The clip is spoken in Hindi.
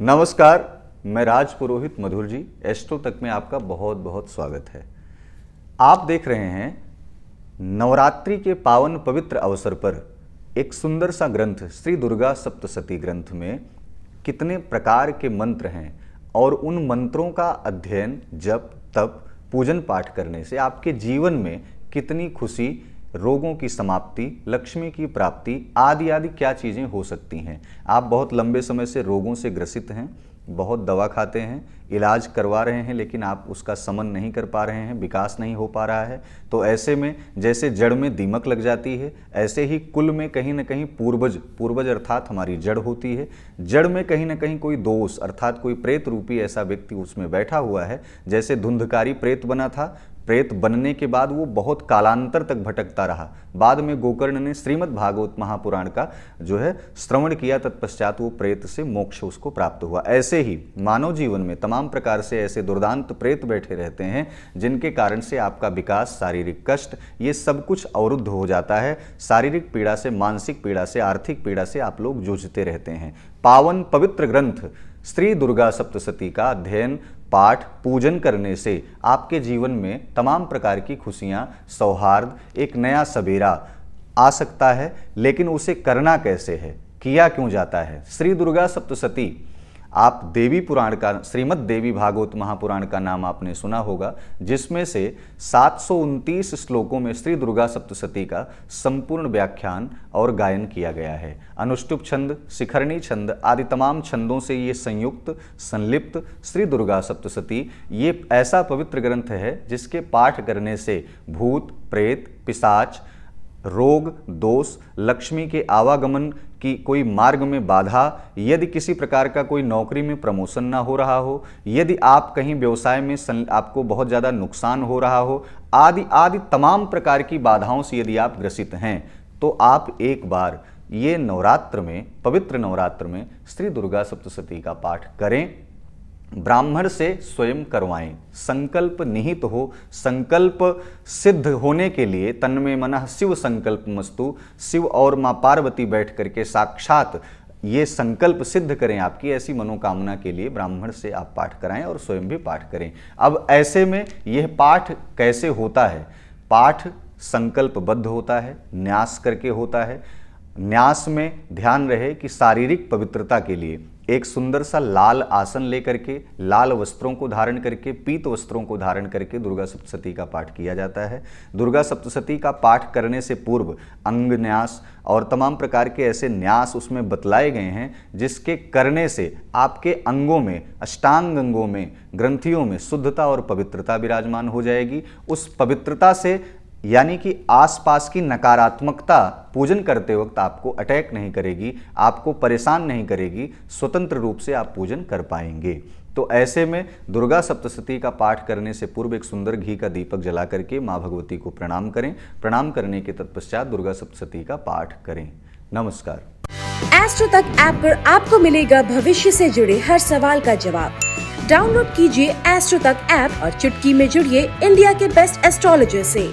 नमस्कार, मैं राज पुरोहित मधुर जी एस्ट्रो तक में आपका बहुत बहुत स्वागत है। आप देख रहे हैं नवरात्रि के पावन पवित्र अवसर पर एक सुंदर सा ग्रंथ श्री दुर्गा सप्तशती ग्रंथ में कितने प्रकार के मंत्र हैं और उन मंत्रों का अध्ययन जप तप पूजन पाठ करने से आपके जीवन में कितनी खुशी, रोगों की समाप्ति, लक्ष्मी की प्राप्ति आदि आदि क्या चीज़ें हो सकती हैं। आप बहुत लंबे समय से रोगों से ग्रसित हैं, बहुत दवा खाते हैं, इलाज करवा रहे हैं, लेकिन आप उसका समन नहीं कर पा रहे हैं, विकास नहीं हो पा रहा है। तो ऐसे में जैसे जड़ में दीमक लग जाती है, ऐसे ही कुल में कहीं ना कहीं पूर्वज अर्थात हमारी जड़ होती है। जड़ में कहीं ना कहीं कोई दोष अर्थात कोई प्रेत रूपी ऐसा व्यक्ति उसमें बैठा हुआ है। जैसे धुंधकारी प्रेत बना था, प्रेत बनने के बाद वो बहुत कालांतर तक भटकता रहा। बाद में गोकर्ण ने श्रीमद् भागवत महापुराण का जो है श्रवण किया, तत्पश्चात वो प्रेत से मोक्ष उसको प्राप्त हुआ। ऐसे ही मानव जीवन में तमाम प्रकार से ऐसे दुर्दांत प्रेत बैठे रहते हैं जिनके कारण से आपका विकास, शारीरिक कष्ट, ये सब कुछ अवरुद्ध हो जाता है। शारीरिक पीड़ा से, मानसिक पीड़ा से, आर्थिक पीड़ा से आप लोग जूझते रहते हैं। पावन पवित्र ग्रंथ श्री दुर्गा सप्तशती का अध्ययन, पाठ, पूजन करने से आपके जीवन में तमाम प्रकार की खुशियां, सौहार्द, एक नया सवेरा आ सकता है। लेकिन उसे करना कैसे है, किया क्यों जाता है? श्री दुर्गा सप्तशती, आप देवी पुराण का, श्रीमद् देवी भागवत महापुराण का नाम आपने सुना होगा, जिसमें से 729 श्लोकों में श्री दुर्गा सप्तशती का संपूर्ण व्याख्यान और गायन किया गया है। अनुष्टुप छंद, शिखरणी छंद आदि तमाम छंदों से ये संयुक्त संलिप्त श्री दुर्गा सप्तशती ये ऐसा पवित्र ग्रंथ है जिसके पाठ करने से भूत, प्रेत, पिशाच, रोग, दोष, लक्ष्मी के आवागमन की कोई मार्ग में बाधा, यदि किसी प्रकार का कोई नौकरी में प्रमोशन ना हो रहा हो, यदि आप कहीं व्यवसाय में आपको बहुत ज़्यादा नुकसान हो रहा हो, आदि आदि तमाम प्रकार की बाधाओं से यदि आप ग्रसित हैं, तो आप एक बार ये नवरात्र में, पवित्र नवरात्र में श्री दुर्गा सप्तशती का पाठ करें। ब्राह्मण से स्वयं करवाएं। संकल्प निहित हो, संकल्प सिद्ध होने के लिए तन्मे मनः शिव संकल्प मस्तु, शिव और माँ पार्वती बैठ करके साक्षात ये संकल्प सिद्ध करें आपकी ऐसी मनोकामना के लिए ब्राह्मण से आप पाठ कराएं और स्वयं भी पाठ करें। अब ऐसे में यह पाठ कैसे होता है? पाठ संकल्पबद्ध होता है, न्यास करके होता है। न्यास में ध्यान रहे कि शारीरिक पवित्रता के लिए एक सुंदर सा लाल आसन लेकर के, लाल वस्त्रों को धारण करके, पीत वस्त्रों को धारण करके दुर्गा सप्तशती का पाठ किया जाता है। दुर्गा सप्तशती का पाठ करने से पूर्व अंग न्यास और तमाम प्रकार के ऐसे न्यास उसमें बतलाए गए हैं जिसके करने से आपके अंगों में, अष्टांग अंगों में, ग्रंथियों में शुद्धता और पवित्रता विराजमान हो जाएगी। उस पवित्रता से यानी कि आसपास की नकारात्मकता पूजन करते वक्त आपको अटैक नहीं करेगी, आपको परेशान नहीं करेगी, स्वतंत्र रूप से आप पूजन कर पाएंगे। तो ऐसे में दुर्गा सप्तशती का पाठ करने से पूर्व एक सुंदर घी का दीपक जला करके माँ भगवती को प्रणाम करें। प्रणाम करने के तत्पश्चात दुर्गा सप्तशती का पाठ करें। नमस्कार। एस्ट्रो तक ऐप पर आपको मिलेगा भविष्य से जुड़े हर सवाल का जवाब। डाउनलोड कीजिए एस्ट्रो तक ऐप और चुटकी में जुड़िए इंडिया के बेस्ट एस्ट्रोलॉजर से।